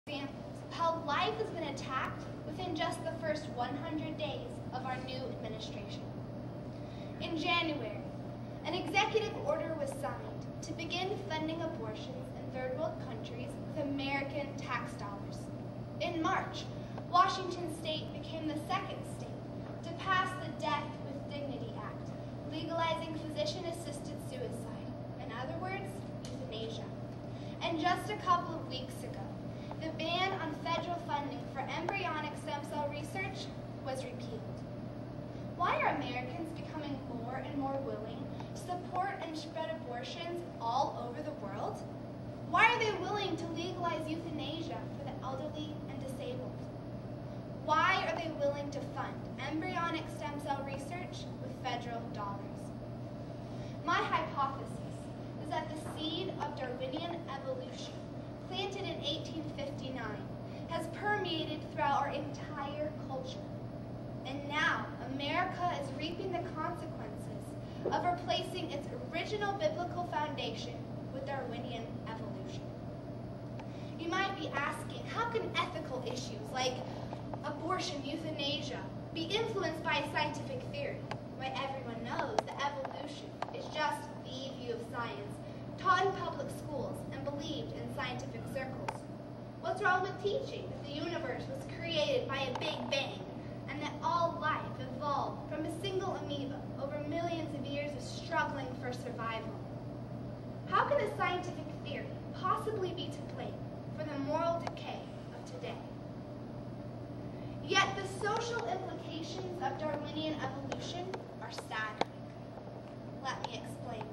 examples of how life has been attacked within just the first 100 days of our new administration. In January, an executive order was signed to begin funding abortions in third world countries with American tax dollars. In March, Washington State became the second state to pass the Death with Dignity Act, legalizing physician-assisted suicide, in other words, euthanasia. And just a couple of weeks ago, the ban on federal funding for embryonic stem cell research was repealed. Why are Americans becoming more and more willing to support and spread abortions all over the world? Why are they willing to legalize euthanasia for the elderly and disabled? Why are they willing to fund embryonic stem cell research with federal dollars? My hypothesis is that the seed of Darwinian evolution, planted in 1859, has permeated throughout our entire culture. And now, America is reaping the consequences of replacing its original biblical foundation with Darwinian evolution. You might be asking, how can ethical issues like abortion, euthanasia, be influenced by a scientific theory? Well, everyone knows that evolution is just the view of science taught in public schools and believed in scientific circles. What's wrong with teaching that the universe was created by a big bang and that all life evolved from a single amoeba over millions of years of struggling for survival? How can a scientific theory possibly be to blame for the moral decay of today? Yet the social implications of Darwinian evolution are staggering. Let me explain.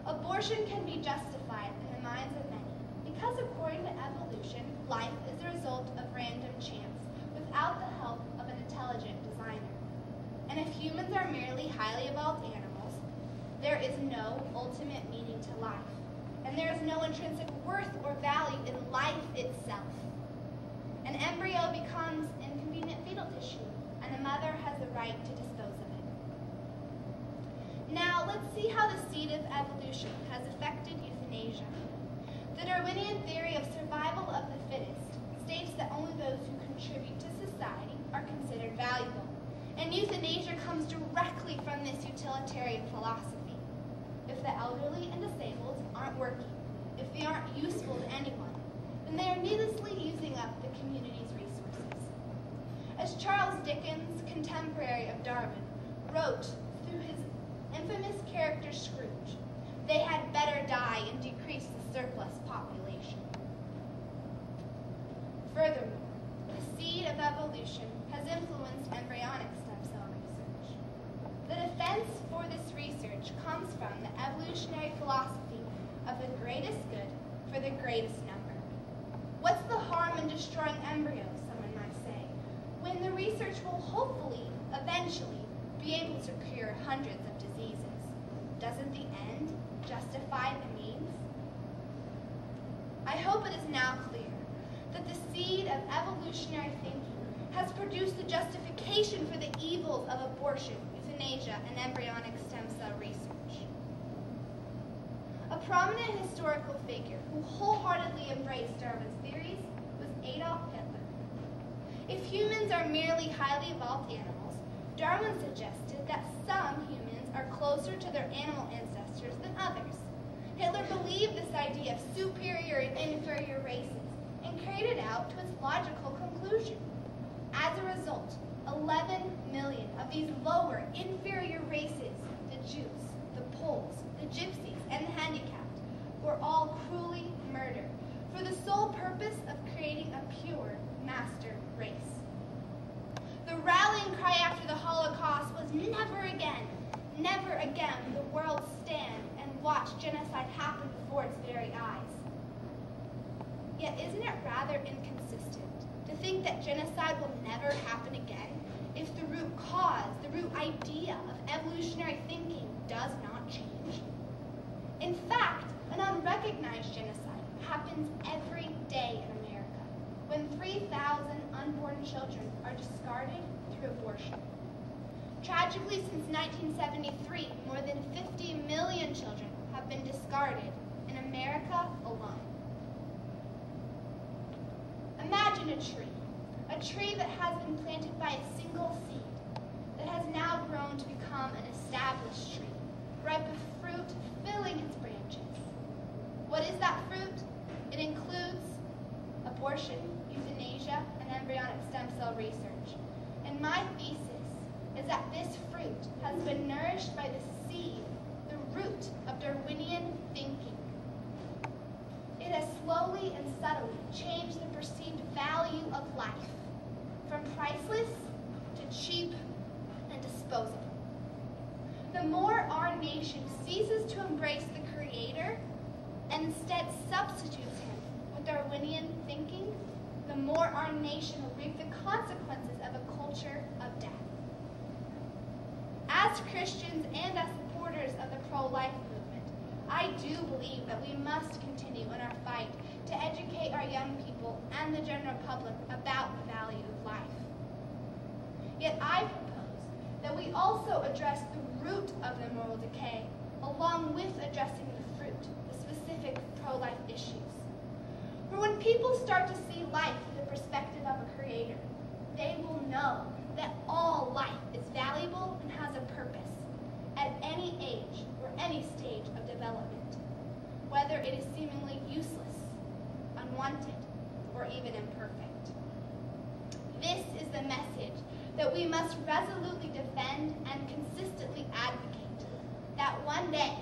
Abortion can be justified in the minds of many because, according to evolution, life is the result of random chance without the help of an intelligent designer. And if humans are merely highly evolved animals, there is no ultimate meaning to life, and there is no intrinsic worth or value in life itself. An embryo becomes inconvenient fetal tissue, and the mother has the right to dispose of it. Now, let's see how the seed of evolution has affected euthanasia. The Darwinian theory of survival of the fittest states that only those who contribute to society are considered valuable, and euthanasia comes directly from this utilitarian philosophy. If the elderly and disabled aren't working, if they aren't useful to anyone, then they are needlessly using up the community's resources. As Charles Dickens, contemporary of Darwin, wrote through his infamous character Scrooge, they had better die and decrease the surplus population. Furthermore, the seed of evolution has influenced embryonic stem cell research. The defense for this research comes from the evolutionary philosophy of the greatest good for the greatest number. What's the harm in destroying embryos, someone might say, when the research will hopefully, eventually, be able to cure hundreds of diseases? Doesn't the end justify the means? I hope it is now clear that the seed of evolutionary thinking has produced the justification for the evils of abortion, euthanasia, and embryonic stem cell research. A prominent historical figure who wholeheartedly embraced Darwin's theories was Adolf Hitler. If humans are merely highly evolved animals, Darwin suggested that some humans are closer to their animal ancestors than others. Hitler believed this idea of superior and inferior races and carried it out to its logical conclusion. As a result, 11 million of these lower, inferior races, the Jews, the Poles, the Gypsies, and the handicapped, were all cruelly murdered for the sole purpose of creating a pure master race. The rallying cry after the Holocaust was never again will the world stand and watch genocide happen before its very eyes. Yet isn't it rather inconsistent to think that genocide will never happen again if the root cause, the root idea of evolutionary thinking does not change? In fact, an unrecognized genocide happens every day in America when 3,000 unborn children are discarded through abortion. Tragically, since 1973, more than 50 million children have been discarded in America alone. Imagine a tree that has been planted by a single seed, that has now grown to become an established tree, ripe with fruit filling its branches. What is that fruit? It includes abortion, euthanasia, and embryonic stem cell research. And my thesis is that this fruit has been nourished by the seed, the root of Darwinian thinking. It has slowly and subtly changed the perceived value of life, from priceless to cheap and disposable. The more our nation ceases to embrace the Creator and instead substitutes him with Darwinian thinking, the more our nation will reap the consequences of a culture of death. As Christians and as supporters of the pro-life movement, I do believe that we must continue in our fight to educate our young people and the general public about the value of life. Yet I propose that we also address the root of the moral decay, along with addressing the fruit, the specific pro-life issues. For when people start to see life through the perspective of a creator, they will know that all life is valuable and has a purpose at any age or any stage of development, whether it is seemingly useless, unwanted, or even imperfect. This is the message that we must resolutely defend and consistently advocate, that one day